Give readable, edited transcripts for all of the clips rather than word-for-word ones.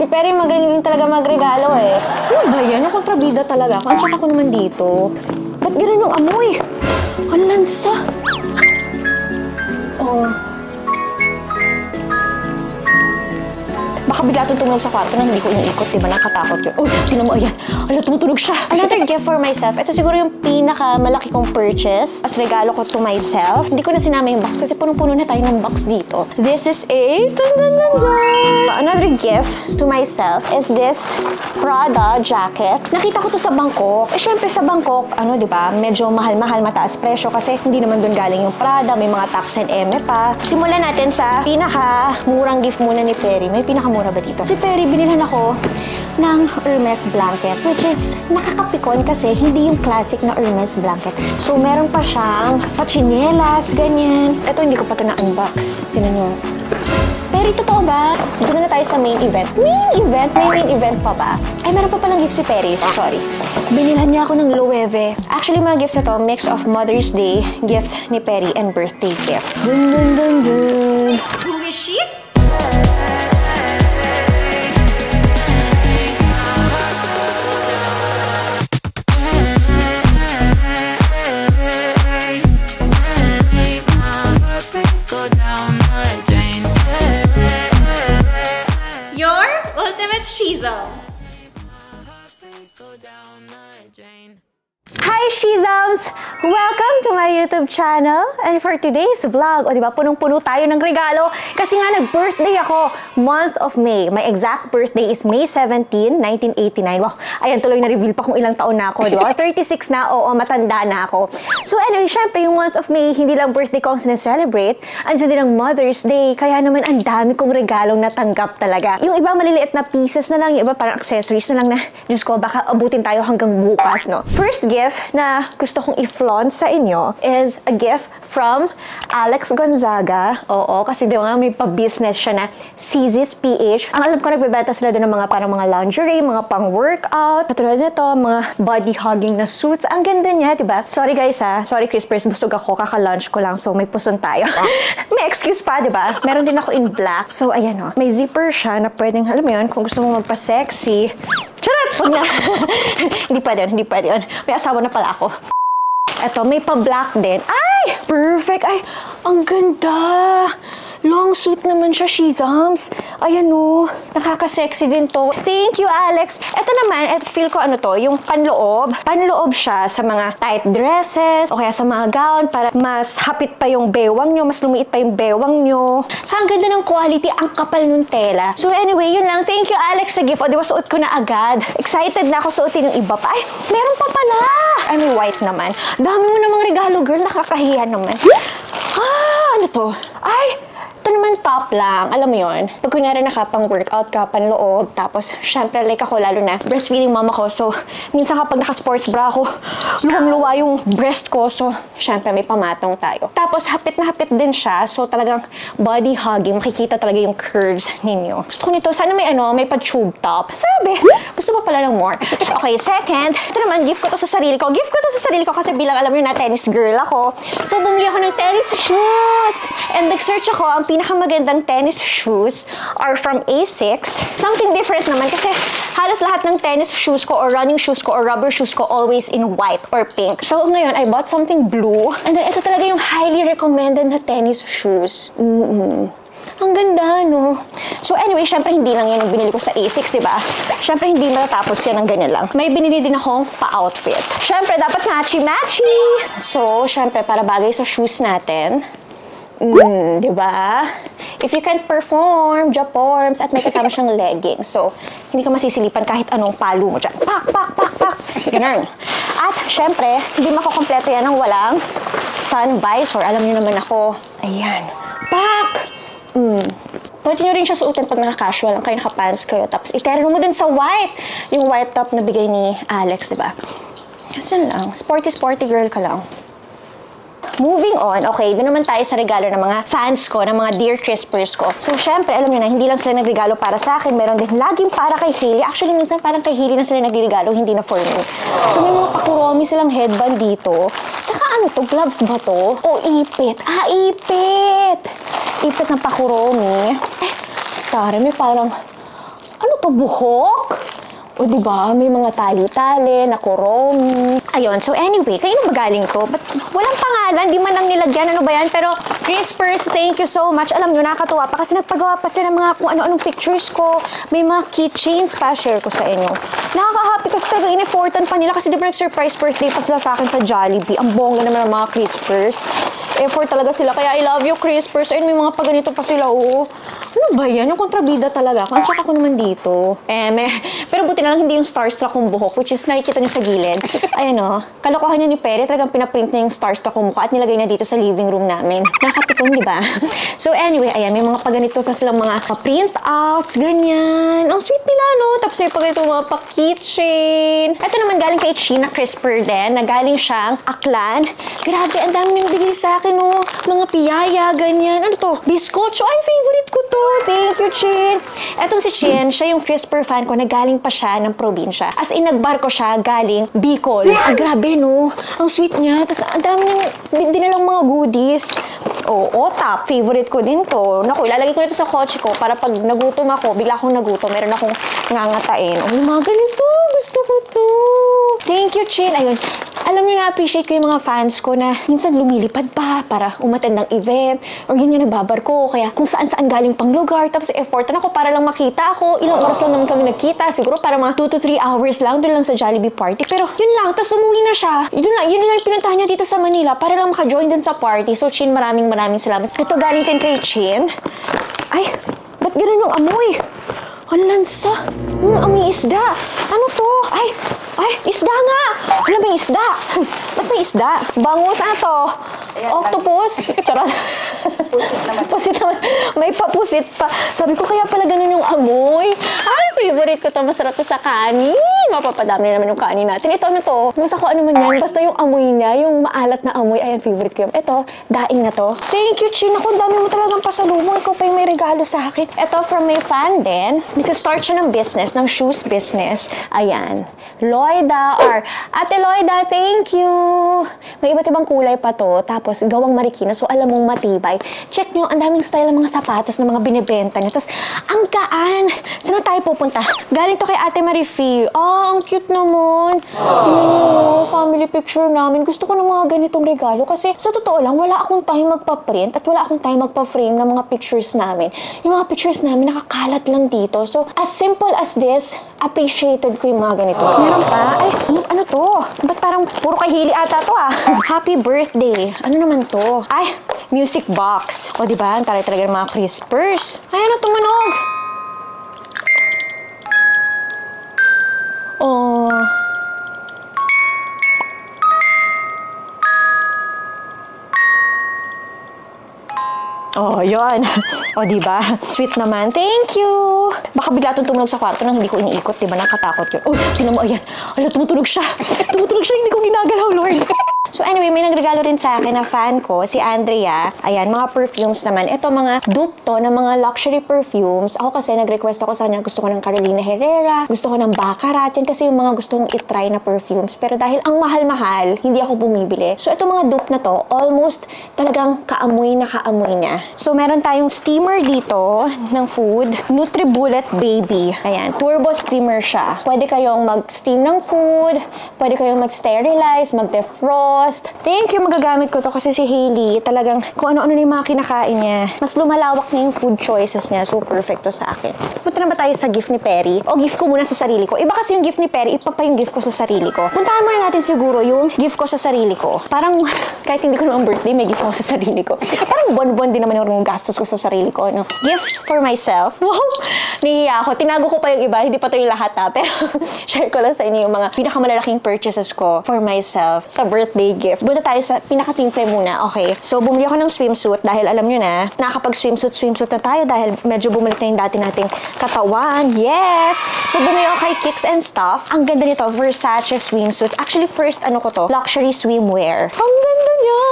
Si Perry magaling talaga magregalo eh. Ano ba yan? Ang kontrabida talaga. Ang tsaka ko naman dito. Ba't ganun yung amoy? Ang lansa. Oo. Baka bigla itong tumunog sa kwarto na hindi ko iniikot, diba? Nakatakot yun. Oh, tinan mo, ayan. Ala, tumutunog siya. Another gift for myself. Ito siguro yung pinakamalaki kong purchase as regalo ko to myself. Hindi ko na sinama yung box kasi punong-puno na tayo ng box dito. This is a... Another gift to myself is this Prada jacket. Nakita ko to sa Bangkok. Eh, syempre sa Bangkok, ano, diba? Medyo mahal-mahal, mataas presyo kasi hindi naman doon galing yung Prada. May mga tax and eme pa. Simulan natin sa pinaka-murang gift muna ni Perry. May pinaka-mura ba dito? Si Perry, binilhan ako ng Hermes blanket, which is nakakapikon kasi hindi yung classic na Hermes blanket. So, meron pa siyang pachinelas, ganyan. Ito, hindi ko pa ito na-unbox. Tinan nyo. Perry, totoo ba? Dito na tayo sa main event. Main event? May main event pa ba? Ay, meron pa palang gift si Perry. Sorry. Binilhan niya ako ng Loewe. Actually, mga gifts na to, mix of Mother's Day gifts ni Perry and birthday gift. Dun, dun, dun, dun. Who is she? Hi, Shizams! Welcome to my YouTube channel. And for today's vlog, o diba, punong-puno tayo ng regalo kasi nga nag-birthday ako month of May. My exact birthday is May 17, 1989. Wow, ayan, tuloy na-reveal pa kung ilang taon na ako, diba? 36 na, oo, matanda na ako. So anyway, syempre, yung month of May, hindi lang birthday ko ang sineselebrate, andyan din ang Mother's Day, kaya naman ang dami kong regalong natanggap talaga. Yung iba maliliit na pieces na lang, yung iba parang accessories na lang na, Diyos ko, baka abutin tayo hanggang bukas, no? First gift na gusto kong i-flaunt sa inyo is a gift from Alex Gonzaga. Oo, kasi di ba may pa-business siya na CZ's PH. Ang alam ko, nagbebenta sila doon ng mga parang mga lingerie, mga pang-workout. Katulad nito, mga body-hugging na suits. Ang ganda niya, di ba? Sorry guys ha. Sorry Crispers, busog ako. Kaka-lunch ko lang. So, may puson tayo. May excuse pa, di ba? Meron din ako in black. So, ayan o. May zipper siya na pwedeng, alam mo yun, kung gusto mo magpa-sexy. Charot! Huwag na. Hindi pwede yun, hindi pwede yun. May asawa na pala ako. Eto, may pa-black din. Ay! Perfect! Ay, ang ganda! Long suit naman siya, Shizams. Ayan o, nakaka-sexy din to. Thank you, Alex. Ito naman, feel ko ano to, yung panloob. Panloob siya sa mga tight dresses o kaya sa mga gown para mas hapit pa yung bewang nyo, mas lumiit pa yung bewang nyo. Sa ang ganda ng quality, ang kapal ng tela. So anyway, yun lang. Thank you, Alex, sa gift. O, di ba, suot ko na agad. Excited na ako suotin yung iba pa. Ay, meron pa pala. Ay, may white naman. Dami mo namang regalo, girl. Nakakahiya naman. Ah, ano to? Ay, ito naman top lang. Alam mo yun? Pag kunyari nakapang-workout ka, panloob, tapos syempre like ako, lalo na breastfeeding mama ko. So, minsan kapag naka-sports bra ako, luwang-luwa yung breast ko. So, syempre may pamatong tayo. Tapos, hapit na hapit din siya. So, talagang body hugging. Makikita talaga yung curves ninyo. Gusto ko nito. Sana may may pa-tube top. Sabi, gusto mo pala ng more. Okay, second. Ito naman, gift ko to sa sarili ko. Gift ko to sa sarili ko kasi bilang alam nyo na tennis girl ako. So, bumili ako ng tennis shoes. And nag-search ako, ang pinakamagandang tennis shoes are from Asics. Something different naman kasi halos lahat ng tennis shoes ko or running shoes ko or rubber shoes ko always in white or pink. So ngayon, I bought something blue. And then ito talaga yung highly recommended na tennis shoes. Ang ganda, no? So anyway, syempre hindi lang yan ang binili ko sa Asics, di ba? Syempre hindi matatapos yan ng ganyan lang. May binili din akong pa-outfit. Syempre dapat matchy-matchy! So, syempre para bagay sa shoes natin, di ba? If you can perform, Japorms, at may kasama siyang leggings. So, hindi ka masisilipan kahit anong palo mo dyan. Pak, pak, pak, pak. Ganun. At, syempre, hindi makukompleto yan ng walang sun visor. Alam niyo naman ako. Ayan. Pak! Pwede nyo rin siya suotin pag naka-casual lang kayo, naka-pants kayo. Tapos, iterno mo din sa white. Yung white top na bigay ni Alex, di ba? Kasi lang. Sporty girl ka lang. Moving on, okay, doon naman tayo sa regalo ng mga fans ko, ng mga Dear Crispers ko. So, syempre, alam nyo na, hindi lang sila nagregalo para sa akin, meron din laging para kay Hailey. Actually, minsan parang kay Hailey na sila nagregalo, hindi na for me. So, may mga pakuromi silang headband dito. Saka ano to? Gloves ba to? O, ipit. Ah, ipit! Ipit ng pakuromi. Eh, tara, may parang Ano to, buhok? O diba, may mga tali-tali, nakuromi. Ayun, so anyway, kanino magaling to? But walang pangalan, di man lang nilagyan, ano ba yan? Pero Crispers, thank you so much. Alam nyo, nakakatuwa pa kasi nagpagawa pa sila ng mga kung ano-anong pictures ko. May mga keychains pa, share ko sa inyo. Nakaka-happy kasi talaga in-effortan pa nila kasi di ba nag-surprise birthday pa sila sa akin sa Jollibee. Ang bongga naman ng mga Crispers. Effort talaga sila, kaya I love you, Crispers. Ayun, may mga paganito pa sila, oo. Ano ba yan? Yung kontrabida talaga. Kung ako naman dito. Pero buti na lang hindi yung starstruck kong buhok, which is nakikita nyo sa gilid. Ayan o. Kalokohan niya ni Pere. Talagang pinaprint niya yung starstruck kong mukha at nilagay na dito sa living room namin. Nakakapikon, di ba? So anyway, ayan. May mga paganito pa silang mga print-outs, ganyan. Ang sweet nila, no? Tapos may paganito mga pa-keychain. Ito naman galing kay China Crisper din, na galing siyang aklan. Grabe, ang dami nang bigay sa akin, no? Mga piyaya, ganyan. Ano to? Biskotso. Ay, favorite ko to. Thank you, Chin. Etong si Chin, siya yung Crisper fan ko na galing pa siya ng probinsya. As in, nagbarko siya galing Bicol. Ang grabe, no? Ang sweet niya. Tapos, ang dami niyang dinalang mga goodies. Oh, Otap. Favorite ko din to. Naku, ilalagay ko ito sa kotse ko para pag nagutom ako, bigla akong nagutom, meron akong ngangatain. Oh, mga ganito. Gusto ko to. Thank you, Chin. Ayun. Alam niyo, na-appreciate ko yung mga fans ko na minsan lumilipad pa para umattend ng event or yun nga nagbabarko. Kaya kung saan-saan galing pang lugar. Tapos effortan ako para lang makita ako. Ilang oras lang naman kami nagkita. Siguro para mga 2 to 3 hours lang doon lang sa Jollibee party. Pero yun lang. Tapos umuwi na siya. Yun lang yung pinuntahan niya dito sa Manila para lang maka-join din sa party. So, Chin, maraming salamat. Ito galing din kay Chin. Ay, ba't ganun yung amoy? Ang lansa. Amoy isda. Ano to? Ay, isda nga! Wala may isda? Ba't may isda? Bangus, ano to? Ayan, octopus? Charot. Pusit naman. May papusit pa. Sabi ko, kaya pala ganun yung amoy. Ay, favorite ko to. Masarap to sa kanin. Mapapadami naman yung kanin natin. Ito, ano to? Nasa ko ano man yan. Basta yung amoy niya, yung maalat na amoy. Ayan, favorite ko yun. Ito, daing na to. Thank you, Chin. Ako, dami mo talagang pasalubong. Ikaw pa yung may regalo sa akin. Ito, from my fan din. Nag-start siya ng business, ng shoes business. Ayan. Loida or Ate Loida, thank you! May iba't ibang kulay pa to. Tapos, gawang Marikina. So, alam mong matibay. Check nyo, ang daming style ng mga sapatos na mga binibenta niya. Tapos, ang gaan! Saan tayo pupunta? Galing to kay Ate Marifi. Ang cute naman. Tingnan nyo, family picture namin. Gusto ko ng mga ganitong regalo. Kasi, sa totoo lang, wala akong time magpa-print at wala akong time magpa-frame ng mga pictures namin. Yung mga pictures namin, nakakalat lang dito. So, as simple as this, appreciated ko yung mga ganito. Meron pa? Ay, ano to? Ba't parang puro kahili ata to Happy birthday. Ano naman to? Ay, music box. O, diba? Ang taray talaga ng mga Crispers. Ay, ano tumunog? Oh. Oh, yun. O, diba? Sweet naman. Thank you! Baka bigla itong tumunog sa kwarto nang hindi ko iniikot, diba? Nakatakot yun. Oh, tinan mo, ayan. Ala, tumutunog siya. Tumutunog siya, hindi ko ginagalaw, Lord. So anyway, may nagregalo rin sa akin na fan ko, si Andrea. Ayan, mga perfumes naman. Ito mga dupe to na mga luxury perfumes. Ako kasi nag-request ako sa kanya, gusto ko ng Carolina Herrera, gusto ko ng Baccarat, yan kasi yung mga gusto kong itry na perfumes. Pero dahil ang mahal-mahal, hindi ako bumibili. So ito mga dupe na to, almost talagang kaamoy na kaamoy niya. So meron tayong steamer dito ng food, NutriBullet Baby. Ayan, turbo steamer siya. Pwede kayong mag-steam ng food, pwede kayong mag-sterilize, mag-defrost. Thank you, magagamit ko to kasi si Hailey, talagang kung ano-ano na yung mga kinakain niya. Mas lumalawak na yung food choices niya. So, perfect to sa akin. Punta na ba tayo sa gift ni Perry? O gift ko muna sa sarili ko? Iba kasi yung gift ni Perry, iba pa yung gift ko sa sarili ko. Puntahan muna natin siguro yung gift ko sa sarili ko. Parang, kahit hindi ko naman birthday, may gift ko sa sarili ko. Parang buwan-buwan din naman yung gastos ko sa sarili ko. No? Gift for myself. Wow! Nahihiya ako. Tinago ko pa yung iba. Hindi pa to yung lahat Pero, share ko lang sa inyo yung mga pinakamalalaking purchases ko for myself sa birthday gift. Punta tayo sa pinakasimple muna. Okay. So, bumili ako ng swimsuit dahil alam nyo na, nakakapag-swimsuit na tayo dahil medyo bumalik na yung dati nating katawan. Yes! So, bumili ako kay Kicks and Stuff. Ang ganda nito, Versace swimsuit. Actually, first, ano ko to? Luxury swimwear. Ang ganda niya!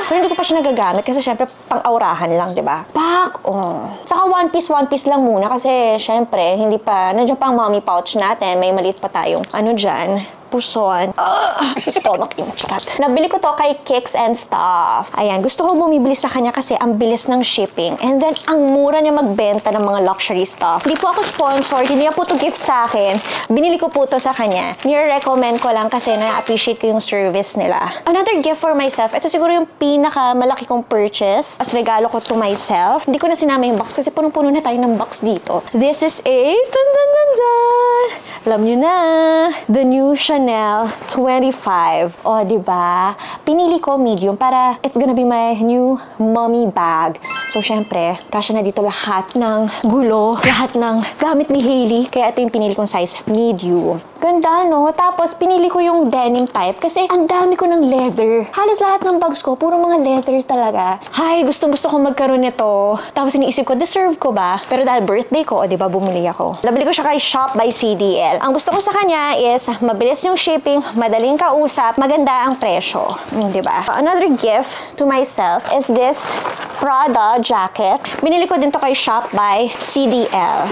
Pero hindi ko pa siya nagagamit kasi syempre, pang-aurahan lang, di ba? black. Oh. Saka one piece lang muna kasi syempre, hindi pa, nandiyan pa ang mommy pouch natin. May maliit pa tayong ano dyan. Puson. Stomach in. Charot. Nabili ko to kay Kicks and Stuff. Ayan, gusto ko bumibili sa kanya kasi ang bilis ng shipping. And then, ang mura niya magbenta ng mga luxury stuff. Hindi po ako sponsored. Hindi niya po to gift sa akin. Binili ko po to sa kanya. Nire-recommend ko lang kasi na-appreciate ko yung service nila. Another gift for myself. Ito siguro yung pinaka-malaki kong purchase. As regalo ko to myself. Hindi ko na sinama yung box kasi punong-puno na tayo ng box dito. This is a... Dun, dun, dun, dun. Alam nyo na. The new Chanel 25. O, diba? Pinili ko medium para it's gonna be my new mommy bag. So, syempre, kasya na dito lahat ng gulo, lahat ng gamit ni Hailey. Kaya ito yung pinili kong size, medium. Ganda, no? Tapos, pinili ko yung denim type kasi ang dami ko ng leather. Halos lahat ng bags ko, puro mga leather talaga. Hay, gustong-gusto kong magkaroon nito. Tapos, iniisip ko, deserve ko ba? Pero dahil birthday ko, o, diba, bumili ako. Nabili ko siya kay Shop by CDL. Ang gusto ko sa kanya is mabilis yung shipping, madaling kausap, maganda ang presyo. Diba? Another gift to myself is this Prada jacket. Binili ko din to kay Shop by CDL.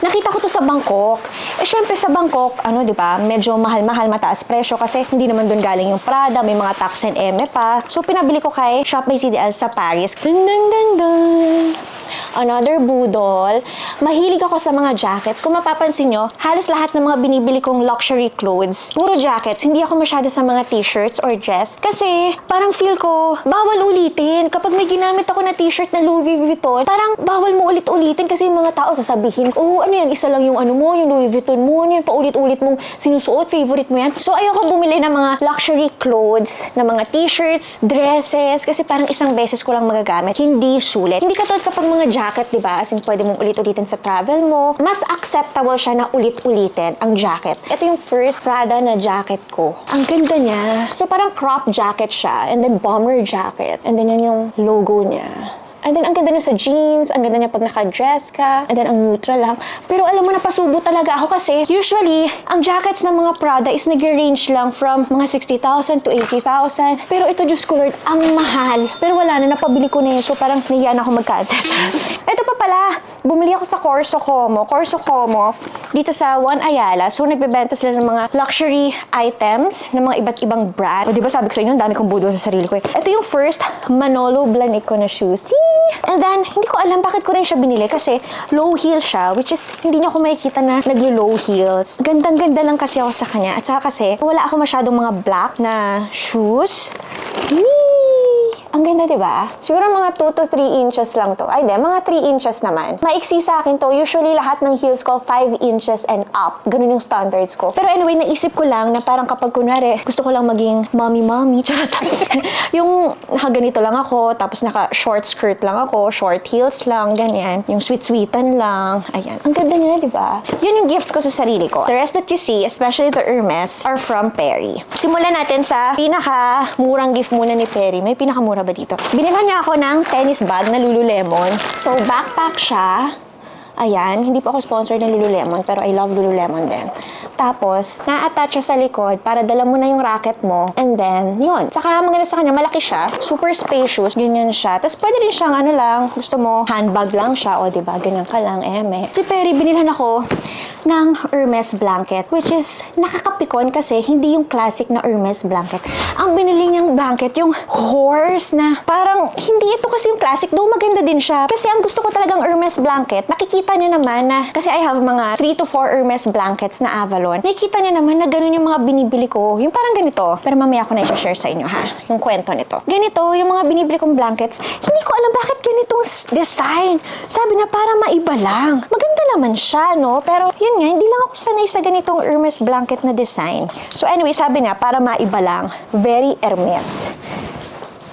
Nakita ko to sa Bangkok. Eh, syempre sa Bangkok, ano, diba, medyo mahal-mahal, mataas presyo kasi hindi naman doon galing yung Prada, may mga tax and eme pa. So, pinabili ko kay Shop by CDL sa Paris. Dun, dun, dun, dun. Another budol. Mahilig ako sa mga jackets. Kung mapapansin nyo, halos lahat ng mga binibili kong luxury clothes, puro jackets. Hindi ako masyado sa mga t-shirts or dress. Kasi, parang feel ko, bawal ulitin. Kapag may ginamit ako na t-shirt na Louis Vuitton, parang bawal mo ulit-ulitin kasi yung mga tao sasabihin, oh, ano yan, isa lang yung ano mo, yung Louis Vuitton mo, ano yan, paulit-ulit mong sinusuot, favorite mo yan. So, ayoko bumili ng mga luxury clothes, na mga t-shirts, dresses, kasi parang isang beses ko lang magagamit. Hindi sulit. Hindi katulad kapag mga jacket, diba? As in, pwede mong ulit-ulitin sa travel mo. Mas acceptable siya na ulit-ulitin ang jacket. Ito yung first Prada na jacket ko. Ang ganda niya. So, parang crop jacket siya. And then, bomber jacket. And then, yan yung logo niya. And then, ang ganda niya sa jeans, ang ganda niya pag naka-dress ka, and then, ang neutral lang. Pero alam mo, napasubo talaga ako kasi usually, ang jackets ng mga Prada is nag-range lang from mga 60,000 to 80,000. Pero ito, Diyos ko Lord, ang mahal. Pero wala na, napabili ko na yun. So, parang nahiyan ako mag-cancel. Ito pa pala, bumili ako sa Corso Como, dito sa One Ayala. So, nagbebenta sila ng mga luxury items ng mga iba't ibang brand. O, diba sabi ko sa inyo, ang dami kong budol sa sarili ko eh. Ito yung first Manolo Blahnico na shoes. And then, hindi ko alam bakit ko rin siya binili kasi low heel siya, which is hindi niyo ako makikita na naglo-low heels. Gandang-ganda lang kasi ako sa kanya. At saka kasi, wala ako masyadong mga black na shoes. Ang ganda, diba? Siguro mga 2 to 3 inches lang to. Ay, di, mga 3 inches naman. Maiksi sa akin to. Usually, lahat ng heels ko, 5 inches and up. Ganun yung standards ko. Pero anyway, naisip ko lang na parang kapag kunwari, gusto ko lang maging mommy. Charot. Yung nakaganito lang ako, tapos naka-short skirt lang ako, short heels lang, ganyan. Yung sweet-sweetan lang. Ayan. Ang ganda niya, diba? Yun yung gifts ko sa sarili ko. The rest that you see, especially the Hermes, are from Perry. Simulan natin sa pinaka-murang gift muna ni Perry. May pinakamura ba dito? Binilhan niya ako ng tennis bag na Lululemon. So, backpack siya. Ayan, hindi po ako sponsor ng Lululemon, pero I love Lululemon din. Tapos, na-attach siya sa likod para dala mo na yung racket mo. And then, yun. Saka, maganda sa kanya, malaki siya. Super spacious, ganyan siya. Tapos, pwede rin siyang ano lang, gusto mo, handbag lang siya. O, diba, ganyan ka lang, eme. Si Perry, binilhan ako ng Hermes blanket, which is nakakapikon kasi hindi yung classic na Hermes blanket. Ang binili niyang blanket, yung horse na parang, hindi ito kasi yung classic, though maganda din siya. Kasi ang gusto ko talagang Hermes blanket, nakikita niyo naman na, kasi I have mga 3 to 4 Hermes blankets na Avalon. Nakikita niya naman na ganun yung mga binibili ko. Yung parang ganito. Pero mamaya ko na i-share sa inyo, ha? Yung kwento nito. Ganito, yung mga binibili kong blankets, hindi ko alam bakit ganitong design. Sabi na para maiba lang. Maganda naman siya, no? Pero yun nga, hindi lang ako sanay sa ganitong Hermes blanket na design. So anyway, sabi niya, para maiba lang. Very Hermes.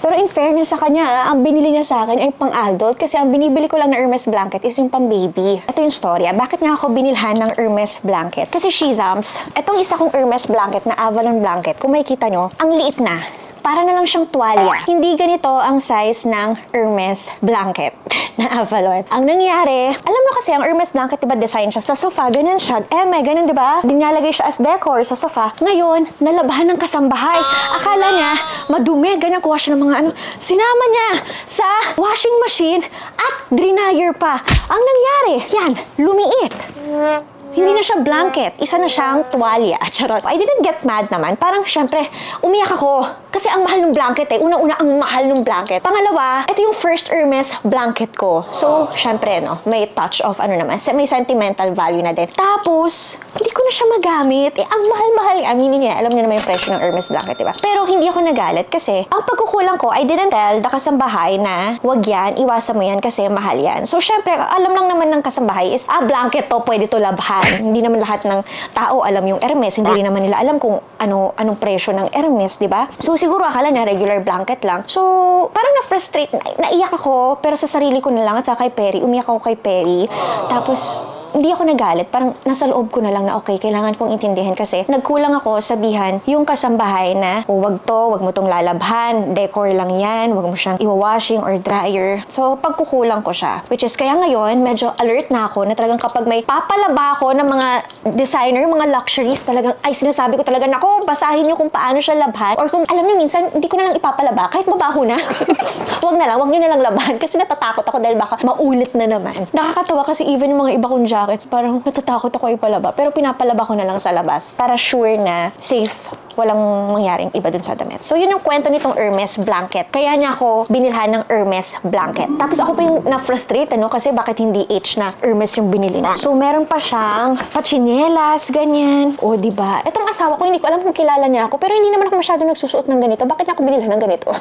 Pero in fairness sa kanya, ang binili niya sa akin ay pang-adult kasi ang binibili ko lang na Hermes blanket is yung pang-baby. Ito yung storya. Bakit nga ako binilhan ng Hermes blanket? Kasi Shizams, itong isa kong Hermes blanket na Avalon blanket, kung makikita nyo, ang liit na. Para na lang siyang tuwalya. Hindi ganito ang size ng Hermes blanket na Avalon. Ang nangyari, alam mo kasi ang Hermes blanket, diba design siya sa sofa, ganun siya. Ganun diba? Dinalagay siya as decor sa sofa. Ngayon, nalabahan ng kasambahay. Akala niya, madumi, ganyan, kuha siya ng mga sinama niya sa washing machine at dryer pa. Ang nangyari, yan, lumiit. Hindi na siya blanket. Isa na siyang tuwalya. Charot. I didn't get mad naman. Parang, syempre, umiyak ako. Kasi ang mahal ng blanket eh. Una-una, ang mahal ng blanket. Pangalawa, ito yung first Hermes blanket ko. So, syempre, no, may touch of, naman, may sentimental value na din. Tapos, hindi ko na siya magamit. Ang mahal-mahal. Aminin niya, alam niyo naman yung presyo ng Hermes blanket, diba? Pero, hindi ako nagalit kasi, ang pagkukulang ko, I didn't tell the kasambahay na, wag yan, iwasan mo yan kasi mahal yan. So, syempre, alam lang naman ng kasambahay is, blanket to, pwede to labhan. Hindi naman lahat ng tao alam yung Hermes. Hindi rin naman nila alam kung anong presyo ng Hermes, di ba? So, siguro akala niya regular blanket lang. So, parang na-frustrate. Naiyak ako, pero sa sarili ko na lang at sa kay Perry. Umiyak ako kay Perry. Tapos, hindi ako nagalit. Parang nasa loob ko na lang na okay, kailangan kong intindihan kasi nagkulang ako sabihan yung kasambahay na wag mo tong lalabhan, decor lang yan, wag mo siyang iwa-washing or dryer. So, pagkukulang ko siya. Which is, kaya ngayon, medyo alert na ako na talagang kapag may papalaba ako ng mga designer, mga luxuries, talagang, ay sinasabi ko talaga, nako, basahin nyo kung paano siya labhan. Or kung, alam nyo, minsan, hindi ko na lang ipapalaba, kahit mabaho na. Wag nyo na lang labahan kasi natatakot ako dahil baka maulit na naman. Nakakatawa kasi even yung mga iba kong jackets, parang natatakot ako ipalaba. Pero pinapalaba ko na lang sa labas para sure na safe, walang mangyaring iba dun sa damit. So, yun yung kwento nitong Hermes blanket. Kaya niya ako binilhan ng Hermes blanket. Tapos ako pa yung na-frustrate, kasi bakit hindi H na Hermes yung binili na. So, meron pa siyang pachinelas, ganyan. O, diba? Itong asawa ko, hindi ko alam kung kilala niya ako, pero hindi naman ako masyado nagsusuot ng ganito. Bakit niya ako binilhan ng ganito?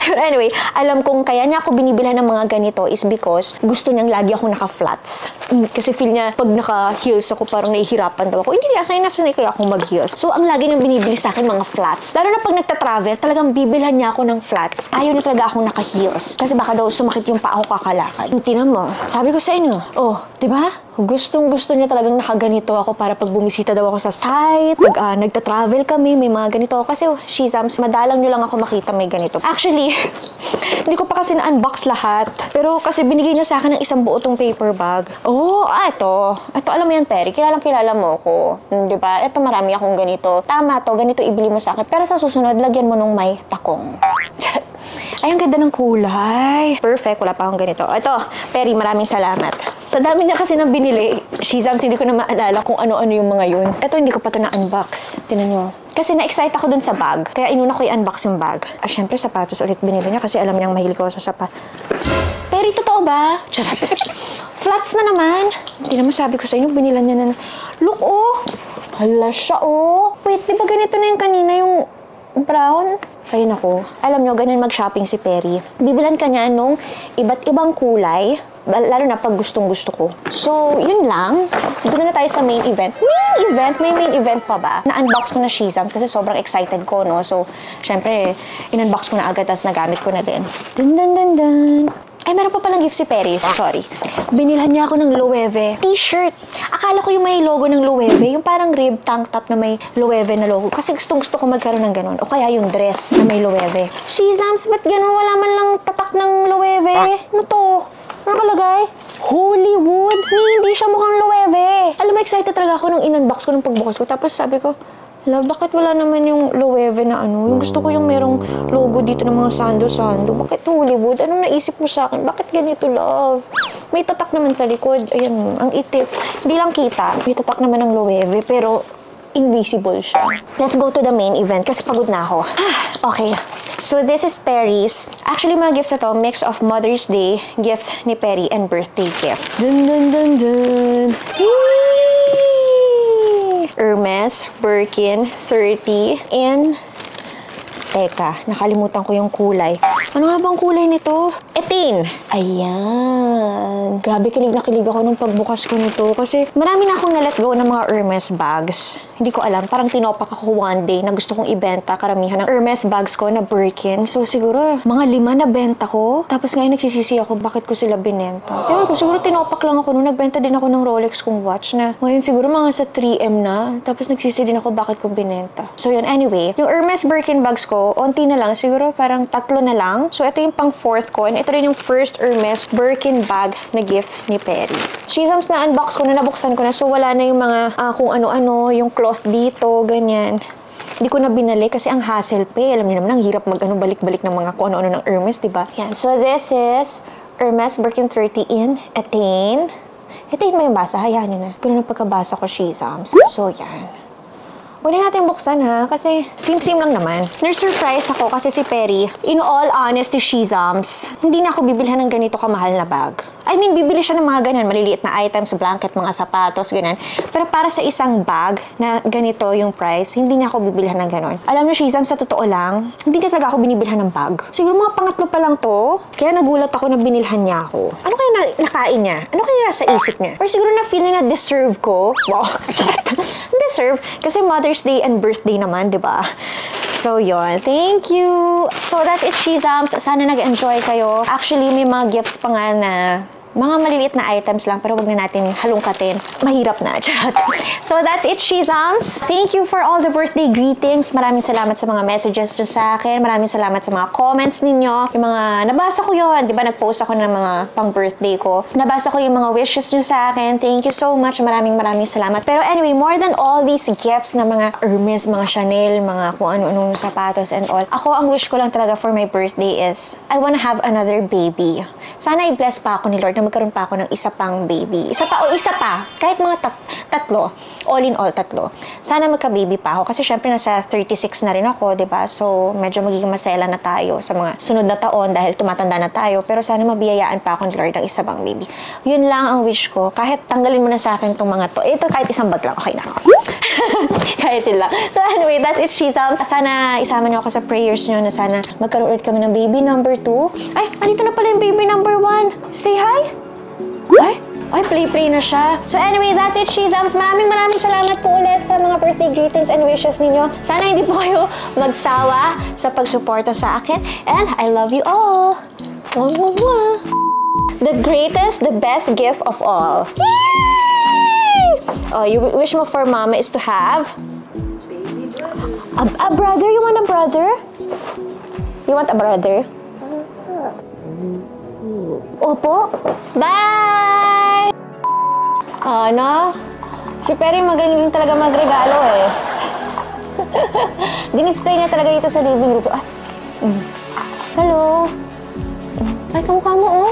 But anyway, alam kong kaya niya ako binibilhan ng mga ganito is because gusto niyang lagi ako naka-flats. Kasi feel niya, pag naka-heels ako, parang nahihirapan daw ako. Hindi, nasanay kaya akong mag-heels. So, ang lagi niyang binibili sa akin mga flats. Lalo na pag nagta-travel, talagang bibilhan niya ako ng flats. Ayaw na talaga akong naka-heels. Kasi baka daw sumakit yung paa ko kakalakad. Tingnan mo, sabi ko sa inyo, diba? Gustong-gusto niya talagang nakaganito ako para pag bumisita daw ako sa site. Pag nagta-travel kami, may mga ganito ako. Kasi, shizams, madalang nyo lang ako makita may ganito. Actually, hindi ko pa kasi na-unbox lahat. Pero kasi binigay niya sa akin ng isang buo tong paper bag. Ito. Ito, alam mo yan, Perry. Kilala mo ko. Diba? Ito, marami akong ganito. Tama to, ganito ibili mo sa akin. Pero sa susunod, lagyan mo nung may takong. Ay, ang ganda ng kulay. Perfect. Wala pa akong ganito. Ito, Perry, maraming salamat. Sa dami niya kasi nang binili, shizams, hindi ko na maalala kung ano-ano yung mga yun. Ito, hindi ko pa ito na-unbox. Tinan nyo. Kasi na-excite ako dun sa bag. Kaya inuna ko i-unbox yung bag. Syempre, sapatos ulit binili niya kasi alam niyang mahilig ko sa sapat. Perry, totoo ba? Charot. Flats na naman. Hindi naman sabi ko sa inyo, binilan niya na. Look, hala siya, Wait, di ba ganito na yung kanina, yung brown? Ay, nako. Alam nyo, ganun mag-shopping si Perry. Bibilan ka niya nung iba't ibang kulay, lalo na pag gustong-gusto ko. So, yun lang. Doon na tayo sa main event. May main event pa ba? Na-unbox ko na shizams kasi sobrang excited ko, no? So, syempre, in-unbox ko na agad, tapos nagamit ko na din. Dun. Ay, meron pa palang gift si Perry. Sorry. Binilhan niya ako ng Loewe t-shirt. Akala ko yung may logo ng Loewe, yung parang rib tank top na may Loewe na logo. Kasi gustong-gusto ko magkaroon ng ganun. O kaya yung dress na may Loewe. Shizams, ba't ganun? Wala man lang tatak ng Loewe. Ano to? Ano kalagay? Hollywood? Hindi siya mukhang Loewe. Alam mo, excited talaga ako nung in-unbox ko, nung pagbukas ko. Tapos sabi ko, bakit wala naman yung Loewe na Yung gusto ko yung merong logo dito ng mga sando-sando. Bakit Hollywood? Anong naisip mo sa akin? Bakit ganito, love? May tatak naman sa likod. Ayan, ang itip. Hindi lang kita. May tatak naman ng Loewe, pero invisible siya. Let's go to the main event kasi pagod na ako. Okay. So, this is Perry's. Actually, mga gifts na to, mix of Mother's Day gifts ni Perry and birthday gift. Dun. Hermes, Birkin, 30, and teka, nakalimutan ko yung kulay. Ano nga bang kulay nito? 18. Ayan. And grabe, kilig na kilig ako nung pagbukas ko nito. Kasi marami na akong na-let go ng mga Hermes bags. Hindi ko alam, parang tinopak ako one day na gusto kong ibenta karamihan ng Hermes bags ko na Birkin. So siguro, mga 5 na benta ko. Tapos ngayon nagsisisi ako, bakit ko sila binenta. Ewan ko, siguro tinopak lang ako nung nagbenta din ako ng Rolex kong watch na ngayon siguro mga sa 3M na. Tapos nagsisi din ako bakit ko binenta. So yun, anyway, yung Hermes Birkin bags ko, onti na lang, siguro parang 3 na lang. So ito yung pang 4th ko, and ito rin yung first Hermes Birkin bag na gift ni Perry. Shizams na unbox ko na, nabuksan ko na, so wala na yung mga kung ano-ano, yung cloth dito, ganyan. Hindi ko na binalik kasi ang hassle pa. Alam niyo naman, ang hirap balik-balik ng mga kung ano-ano ng Hermes, diba? Yan. So this is Hermes Birkin 30 in Etain. Etain ba yung basa? Hayaan nyo na. Ganun ang pagkabasa ko, Shizams. So yan. Huwag na natin buksan ha, kasi same-same lang naman. Na-surprise ako kasi si Perry, in all honesty, Shizams, hindi na ako bibilhan ng ganito kamahal na bag. I mean, bibili siya ng mga ganyan, maliliit na items, blanket, mga sapatos, ganyan. Pero para sa isang bag na ganito yung price, hindi niya ako bibilhan ng ganon. Alam niyo, Shizams, sa totoo lang, hindi na talaga ako binibilhan ng bag. Siguro mga pangatlo pa lang to, kaya nagulat ako na binilhan niya ako. Ano kaya nakain niya? Ano kaya nasa isip niya? Or siguro na feel niya na deserve ko? Wow. Deserve? Kasi Mother's Day and birthday naman, di ba? So, yon. Thank you! So, that's it, Shizams. Sana nag-enjoy kayo. Actually, may mga gifts pa nga na mga maliliit na items lang, pero wag na natin halungkatin. Mahirap na. Charot. So, that's it, Shizams. Thank you for all the birthday greetings. Maraming salamat sa mga messages nyo sa akin. Maraming salamat sa mga comments ninyo. Yung mga, nabasa ko yun. Di ba, nag-post ako ng mga pang-birthday ko. Nabasa ko yung mga wishes nyo sa akin. Thank you so much. Maraming salamat. Pero anyway, more than all these gifts na mga Hermes, mga Chanel, mga kung ano-anong sapatos and all, ako, ang wish ko lang talaga for my birthday is, I wanna have another baby. Sana i-bless pa ako ni Lord na magkaroon pa ako ng isa pang baby. Isa pa. Kahit mga tatlo. All in all, 3. Sana magka-baby pa ako. Kasi syempre nasa 36 na rin ako, diba? So, medyo magiging masela na tayo sa mga sunod na taon dahil tumatanda na tayo. Pero sana mabiyayaan pa ako ni Lord ng isa pang baby. Yun lang ang wish ko. Kahit tanggalin mo na sa akin itong mga to. Ito kahit isang bag lang. Okay na ako. Kahit yun lang. So anyway, that's it, Shizams. Sana isama niyo ako sa prayers niyo na sana magkaroon ulit kami ng baby number 2. Ay, andito na pala yung baby number 1. Say hi. Ay, play na siya. So anyway, that's it, Shizams. Maraming salamat po ulit sa mga birthday greetings and wishes ninyo. Sana hindi po kayo magsawa sa pagsuporta sa akin. And I love you all. The greatest, the best gift of all. Yay! Oh, you wish mo for mama is to have a brother? You want a brother? You want a brother? Opo. Bye! Ano? Si Perry magaling talaga magregalo eh. Dinisplay niya talaga dito sa living room. Ah. Hello? Ay, kamukha mo oh.